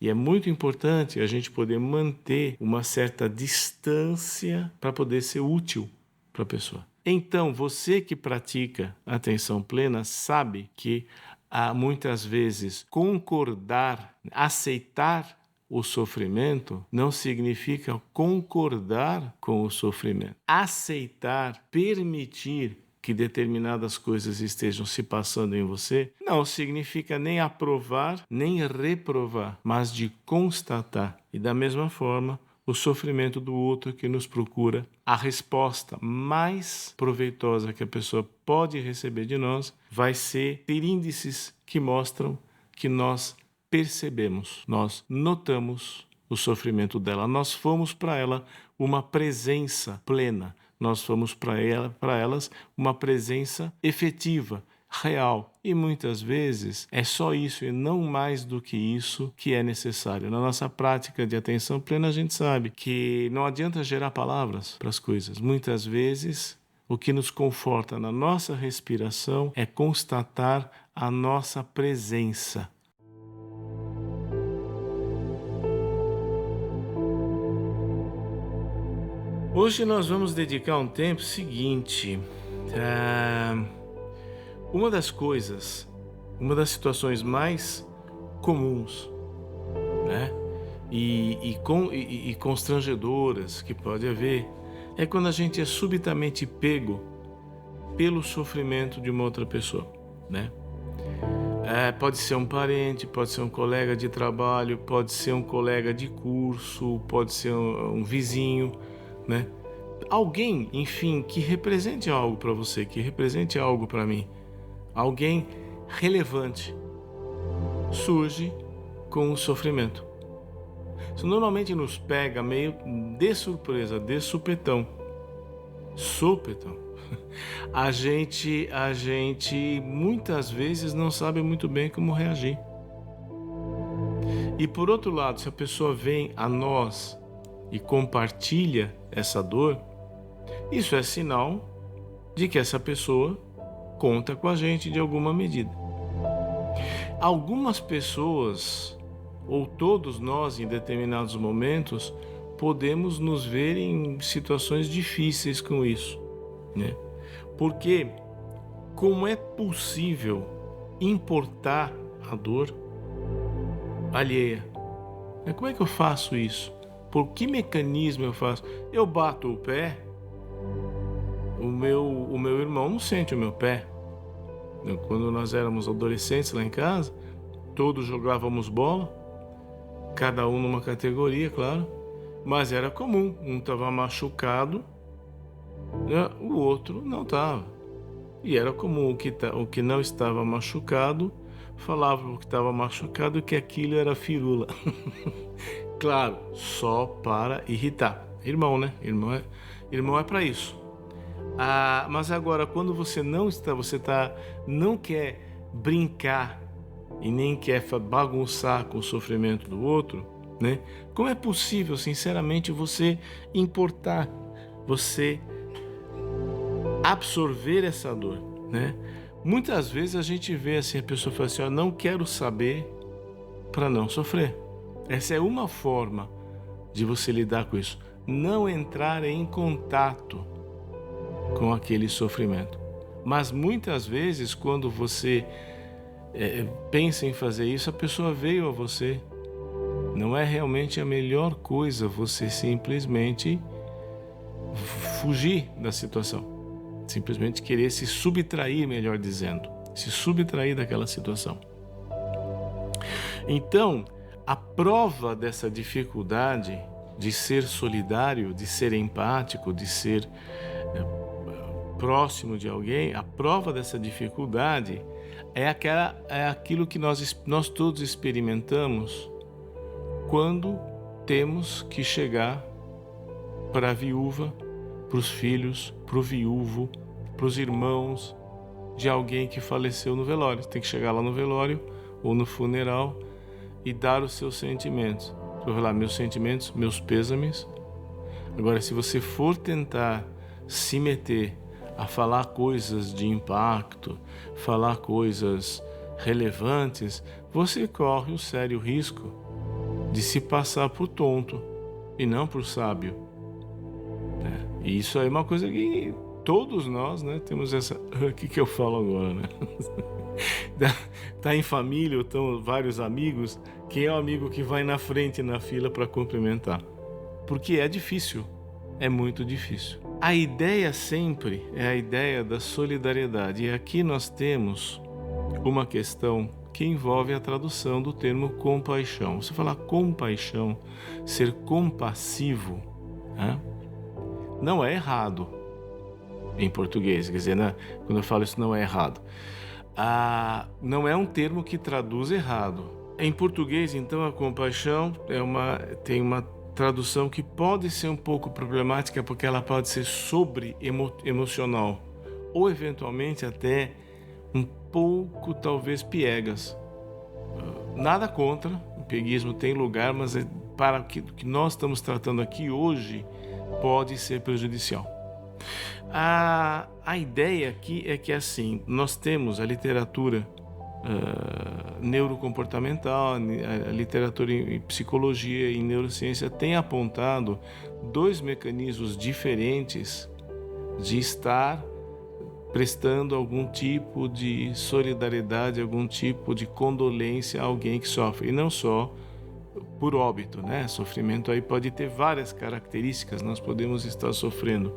E é muito importante a gente poder manter uma certa distância para poder ser útil para a pessoa. Então, você que pratica atenção plena sabe que muitas vezes concordar, aceitar o sofrimento não significa concordar com o sofrimento. Aceitar, permitir que determinadas coisas estejam se passando em você, não significa nem aprovar, nem reprovar, mas de constatar. E da mesma forma, o sofrimento do outro que nos procura, a resposta mais proveitosa que a pessoa pode receber de nós vai ser ter índices que mostram que nós percebemos, nós notamos o sofrimento dela, nós fomos para ela uma presença plena, nós fomos para elas uma presença efetiva, real. E muitas vezes é só isso e não mais do que isso que é necessário. Na nossa prática de atenção plena, a gente sabe que não adianta gerar palavras para as coisas. Muitas vezes, o que nos conforta na nossa respiração é constatar a nossa presença. Hoje nós vamos dedicar um tempo seguinte. Uma das situações mais comuns, né, e constrangedoras que pode haver é quando a gente é subitamente pego pelo sofrimento de uma outra pessoa, né? Pode ser um parente, pode ser um colega de trabalho, pode ser um colega de curso, pode ser um vizinho, né? Alguém, enfim, que represente algo para você, que represente algo para mim, alguém relevante, surge com o sofrimento. Isso normalmente nos pega meio de surpresa, de supetão. A gente muitas vezes não sabe muito bem como reagir. E por outro lado, se a pessoa vem a nós e compartilha essa dor, isso é sinal de que essa pessoa conta com a gente de alguma medida. Algumas pessoas, ou todos nós em determinados momentos, podemos nos ver em situações difíceis com isso, né? Porque como é possível importar a dor alheia? Como é que eu faço isso? Por que mecanismo eu faço? Eu bato o pé, o meu irmão não sente o meu pé. Quando nós éramos adolescentes lá em casa, todos jogávamos bola, cada um numa categoria, claro, mas era comum, um estava machucado, né? O outro não estava. E era comum o que não estava machucado falava o que estava machucado que aquilo era firula. Claro, só para irritar. Irmão, né? Irmão é para isso. Mas agora, quando você não quer brincar e nem quer bagunçar com o sofrimento do outro, né? Como é possível, sinceramente, você importar, você absorver essa dor, né? Muitas vezes a gente vê assim, a pessoa fala assim, não quero saber para não sofrer. Essa é uma forma de você lidar com isso. Não entrar em contato com aquele sofrimento. Mas muitas vezes, quando você pensa em fazer isso, a pessoa veio a você. Não é realmente a melhor coisa você simplesmente fugir da situação. Simplesmente querer se subtrair, melhor dizendo. Se subtrair daquela situação. Então, a prova dessa dificuldade de ser solidário, de ser empático, de ser próximo de alguém, a prova dessa dificuldade é aquilo que nós todos experimentamos quando temos que chegar para a viúva, para os filhos, para o viúvo, para os irmãos de alguém que faleceu no velório. Tem que chegar lá no velório ou no funeral e dar os seus sentimentos. Vou falar meus sentimentos, meus pêsames. Agora, se você for tentar se meter a falar coisas de impacto, falar coisas relevantes, você corre o sério risco de se passar por tonto e não por sábio, né? E isso aí é uma coisa que todos nós, né, temos essa... O que eu falo agora, né? Tá em família ou estão vários amigos, quem é o amigo que vai na frente na fila para cumprimentar? Porque é difícil, é muito difícil. A ideia sempre é a ideia da solidariedade, e aqui nós temos uma questão que envolve a tradução do termo compaixão. Você falar compaixão, ser compassivo, né, não é errado em português, quer dizer, né, quando eu falo isso não é errado. Não é um termo que traduz errado. Em português, então, a compaixão tem uma tradução que pode ser um pouco problemática, porque ela pode ser emocional, ou eventualmente até um pouco, talvez, piegas. Nada contra, o pieguismo tem lugar, mas para o que nós estamos tratando aqui hoje, pode ser prejudicial. A ideia aqui é que, assim, nós temos a literatura neurocomportamental, a literatura em psicologia e neurociência tem apontado 2 mecanismos diferentes de estar prestando algum tipo de solidariedade, algum tipo de condolência a alguém que sofre, e não só por óbito, né? Sofrimento aí pode ter várias características. Nós podemos estar sofrendo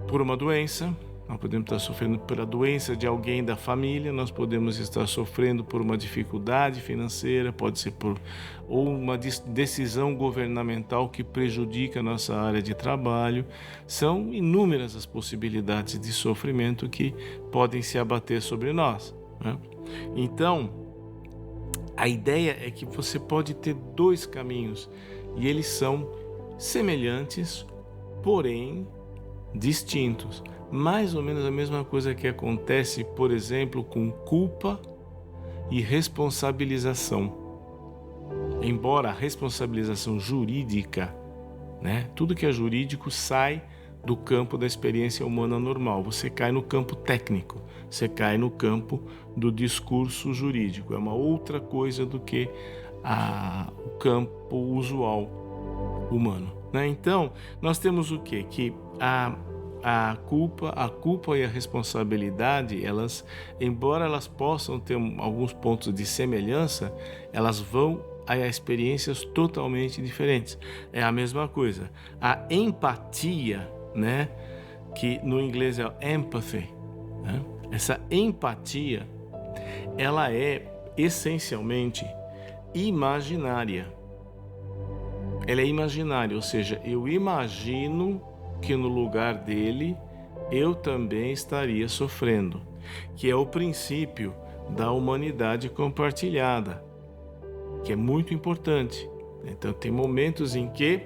por uma doença, nós podemos estar sofrendo pela doença de alguém da família, nós podemos estar sofrendo por uma dificuldade financeira, pode ser ou uma decisão governamental que prejudica a nossa área de trabalho. São inúmeras as possibilidades de sofrimento que podem se abater sobre nós, né? Então, a ideia é que você pode ter 2 caminhos, e eles são semelhantes, porém distintos. Mais ou menos a mesma coisa que acontece, por exemplo, com culpa e responsabilização. Embora a responsabilização jurídica, né, tudo que é jurídico sai do campo da experiência humana normal. Você cai no campo técnico, você cai no campo do discurso jurídico. É uma outra coisa do que o campo usual humano, né? Então, nós temos o quê? Que a culpa e a responsabilidade, embora elas possam ter alguns pontos de semelhança, elas vão a experiências totalmente diferentes. É a mesma coisa. A empatia, né, que no inglês é empathy, né? Essa empatia, ela é essencialmente imaginária. Ela é imaginária, ou seja, eu imagino que no lugar dele eu também estaria sofrendo, que é o princípio da humanidade compartilhada, que é muito importante. Então tem momentos em que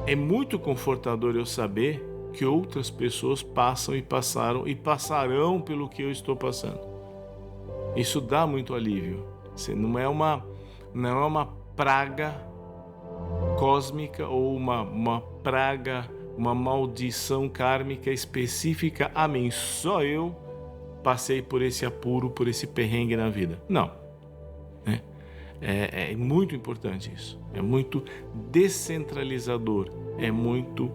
é muito confortador eu saber que outras pessoas passam e passaram e passarão pelo que eu estou passando. Isso dá muito alívio. Não é uma praga cósmica ou uma praga, uma maldição kármica específica a mim. Só eu passei por esse apuro, por esse perrengue na vida. Não. É muito importante isso. É muito descentralizador. É muito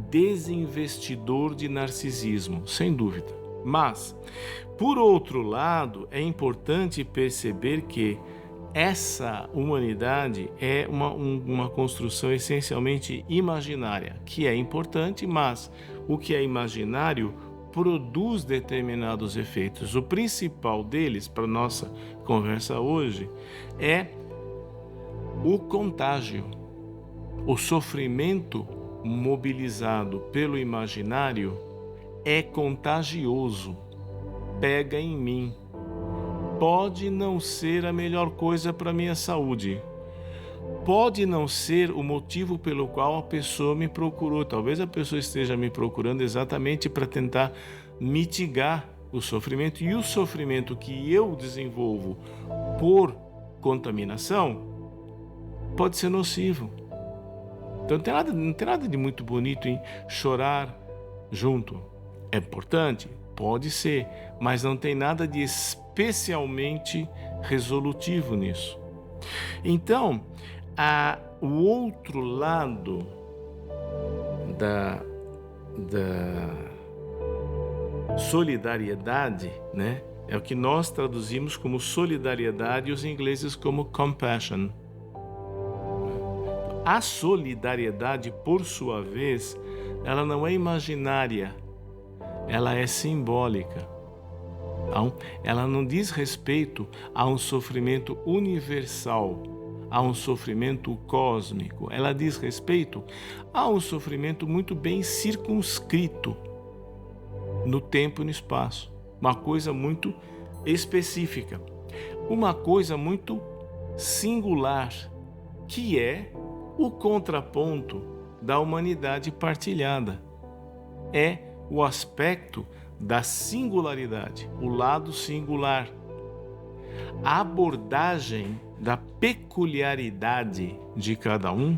desinvestidor de narcisismo, sem dúvida. Mas, por outro lado, é importante perceber que essa humanidade é uma construção essencialmente imaginária, que é importante, mas o que é imaginário produz determinados efeitos. O principal deles, para nossa conversa hoje, é o contágio. O sofrimento mobilizado pelo imaginário é contagioso, pega em mim. Pode não ser a melhor coisa para a minha saúde. Pode não ser o motivo pelo qual a pessoa me procurou. Talvez a pessoa esteja me procurando exatamente para tentar mitigar o sofrimento. E o sofrimento que eu desenvolvo por contaminação pode ser nocivo. Então não tem nada de muito bonito em chorar junto. É importante? Pode ser, mas não tem nada de especialmente resolutivo nisso. Então, o outro lado da solidariedade, né, é o que nós traduzimos como solidariedade e os ingleses como compassion. A solidariedade, por sua vez, ela não é imaginária, ela é simbólica. Ela não diz respeito a um sofrimento universal, a um sofrimento cósmico. Ela diz respeito a um sofrimento muito bem circunscrito no tempo e no espaço. Uma coisa muito específica, uma coisa muito singular, que é o contraponto da humanidade partilhada. É o aspecto da singularidade, o lado singular. A abordagem da peculiaridade de cada um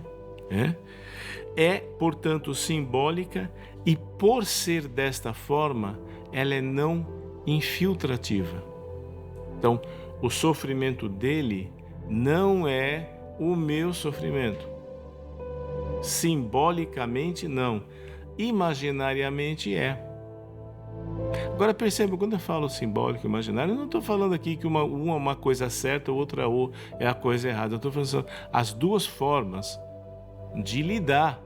portanto, simbólica e, por ser desta forma, ela é não infiltrativa. Então, o sofrimento dele não é o meu sofrimento. Simbolicamente, não. Imaginariamente, é. Agora perceba, quando eu falo simbólico e imaginário, eu não estou falando aqui que uma é uma coisa certa, outra é a coisa errada. Eu estou falando as duas formas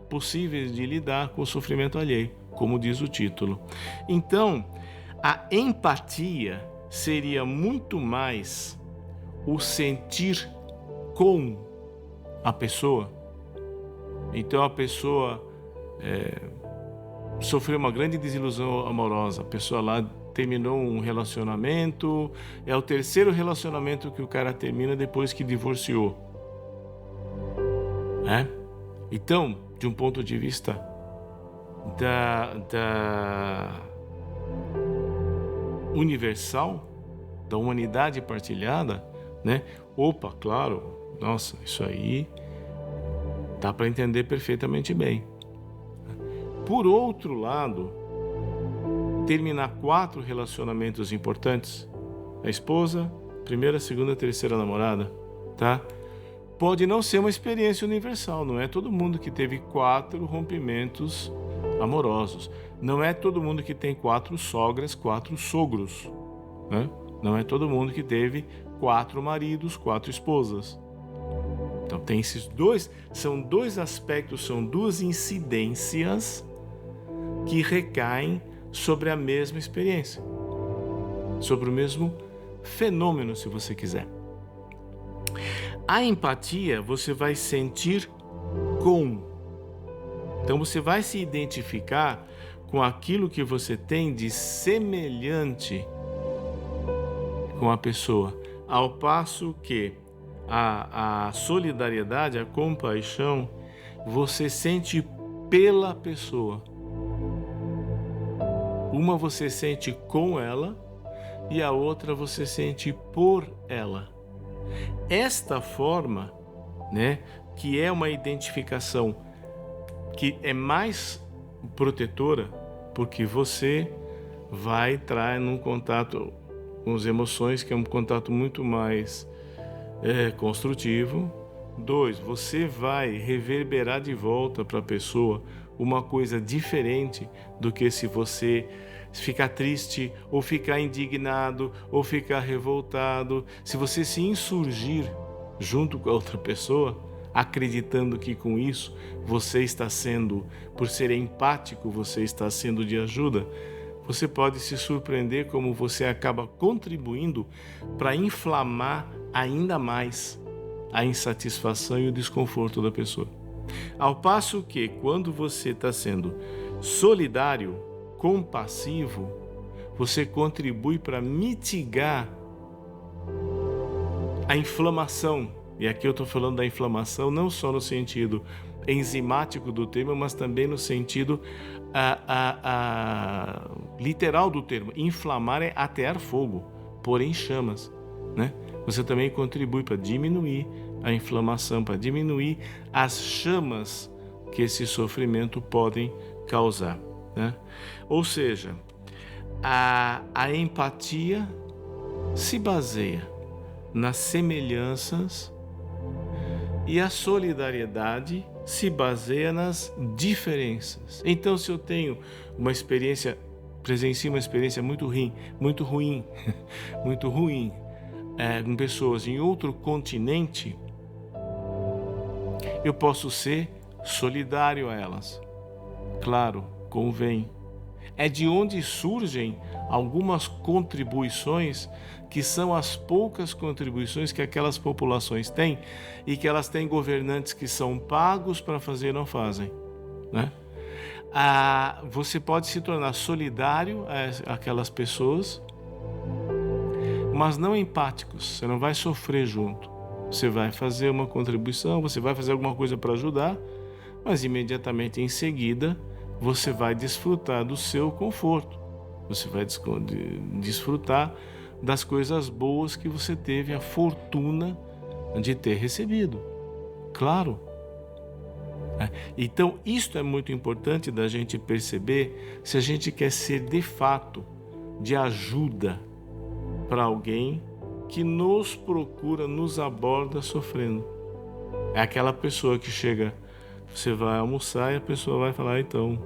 possíveis de lidar com o sofrimento alheio, como diz o título. Então, a empatia seria muito mais o sentir com a pessoa. Então, a pessoa sofreu uma grande desilusão amorosa. A pessoa lá terminou um relacionamento, é o terceiro relacionamento que o cara termina depois que divorciou. Então, de um ponto de vista da universal, da humanidade partilhada, né? Opa, claro, nossa, isso aí dá para entender perfeitamente bem. Por outro lado, terminar 4 relacionamentos importantes, a esposa, primeira, segunda, terceira namorada, tá? Pode não ser uma experiência universal, não é todo mundo que teve 4 rompimentos amorosos, não é todo mundo que tem 4 sogras, 4 sogros, né? Não é todo mundo que teve 4 maridos, 4 esposas. Então tem são 2 aspectos, são 2 incidências que recaem sobre a mesma experiência, sobre o mesmo fenômeno, se você quiser. A empatia você vai sentir com. Então você vai se identificar com aquilo que você tem de semelhante com a pessoa, ao passo que a solidariedade, a compaixão, você sente pela pessoa. Uma você sente com ela e a outra você sente por ela. Esta forma, né, que é uma identificação que é mais protetora, porque você vai entrar num contato com as emoções, que é um contato muito mais construtivo. 2, você vai reverberar de volta para a pessoa uma coisa diferente do que se você ficar triste, ou ficar indignado, ou ficar revoltado. Se você se insurgir junto com a outra pessoa, acreditando que com isso você está sendo, por ser empático, você está sendo de ajuda, você pode se surpreender como você acaba contribuindo para inflamar ainda mais a insatisfação e o desconforto da pessoa. Ao passo que, quando você está sendo solidário, compassivo, você contribui para mitigar a inflamação. E aqui eu estou falando da inflamação não só no sentido enzimático do termo, mas também no sentido literal do termo. Inflamar é atear fogo, pôr em chamas, né? Você também contribui para diminuir a inflamação, para diminuir as chamas que esse sofrimento podem causar, né? Ou seja, a empatia se baseia nas semelhanças e a solidariedade se baseia nas diferenças. Então, se eu tenho uma experiência, presencio uma experiência muito ruim, muito ruim com pessoas em outro continente, eu posso ser solidário a elas. Claro, convém. É de onde surgem algumas contribuições que são as poucas contribuições que aquelas populações têm e que elas têm governantes que são pagos para fazer e não fazem, né? Você pode se tornar solidário a aquelas pessoas, mas não empáticos. Você não vai sofrer junto. Você vai fazer uma contribuição, você vai fazer alguma coisa para ajudar, mas imediatamente em seguida você vai desfrutar do seu conforto. Você vai desfrutar das coisas boas que você teve a fortuna de ter recebido. Claro. Então, isto é muito importante da gente perceber se a gente quer ser de fato de ajuda para alguém que nos procura, nos aborda sofrendo. É aquela pessoa que chega, você vai almoçar e a pessoa vai falar, então,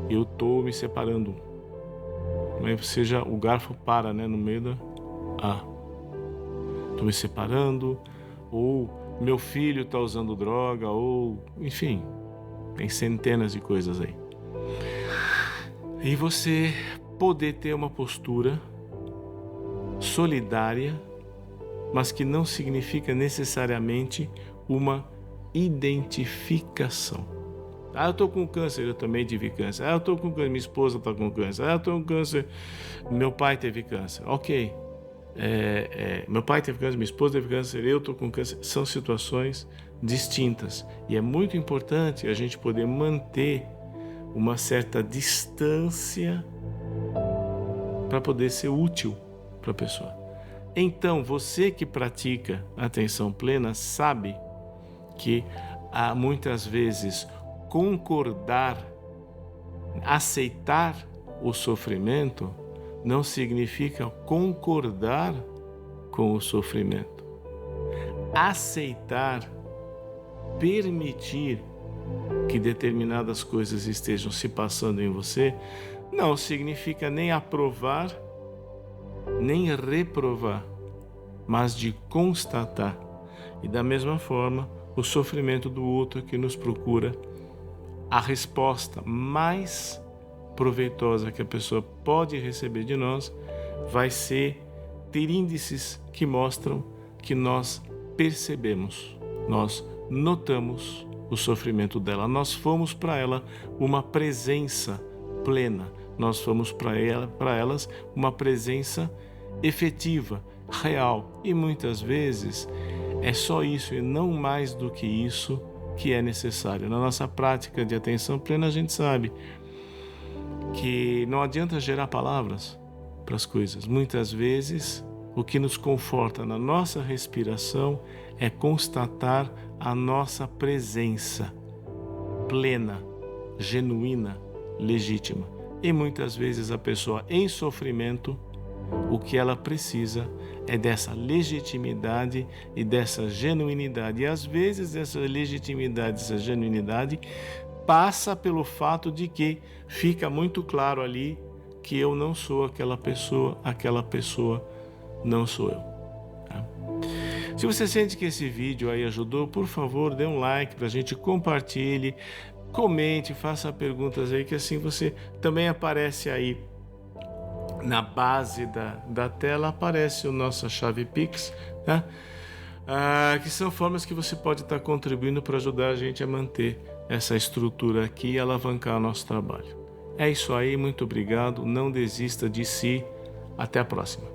eu estou me separando. Mas seja o garfo para, né, no meio da... estou me separando, ou meu filho está usando droga, ou... enfim, tem centenas de coisas aí. E você poder ter uma postura solidária, mas que não significa necessariamente uma identificação. Eu estou com câncer, eu também tive câncer. Eu estou com câncer, minha esposa está com câncer. Eu estou com câncer, meu pai teve câncer. Ok. Meu pai teve câncer, minha esposa teve câncer, eu estou com câncer. São situações distintas. E é muito importante a gente poder manter uma certa distância para poder ser útil para a pessoa. Então, você que pratica atenção plena sabe que muitas vezes concordar, aceitar o sofrimento não significa concordar com o sofrimento. Aceitar, permitir que determinadas coisas estejam se passando em você não significa nem aprovar, nem reprovar, mas de constatar. E da mesma forma, o sofrimento do outro que nos procura, a resposta mais proveitosa que a pessoa pode receber de nós vai ser ter índices que mostram que nós percebemos, nós notamos o sofrimento dela, nós fomos para ela uma presença plena, nós fomos para elas uma presença efetiva, real, e muitas vezes é só isso e não mais do que isso que é necessário. Na nossa prática de atenção plena, a gente sabe que não adianta gerar palavras para as coisas. Muitas vezes, o que nos conforta na nossa respiração é constatar a nossa presença plena, genuína, legítima. E muitas vezes a pessoa em sofrimento, o que ela precisa é dessa legitimidade e dessa genuinidade. E às vezes essa legitimidade, essa genuinidade passa pelo fato de que fica muito claro ali que eu não sou aquela pessoa não sou eu. Tá? Se você sente que esse vídeo aí ajudou, por favor, dê um like pra gente, compartilhe, comente, faça perguntas aí, que assim você também aparece aí na base da tela, aparece a nossa chave Pix, tá? Que são formas que você pode estar contribuindo para ajudar a gente a manter essa estrutura aqui e alavancar o nosso trabalho. É isso aí, muito obrigado, não desista de si, até a próxima.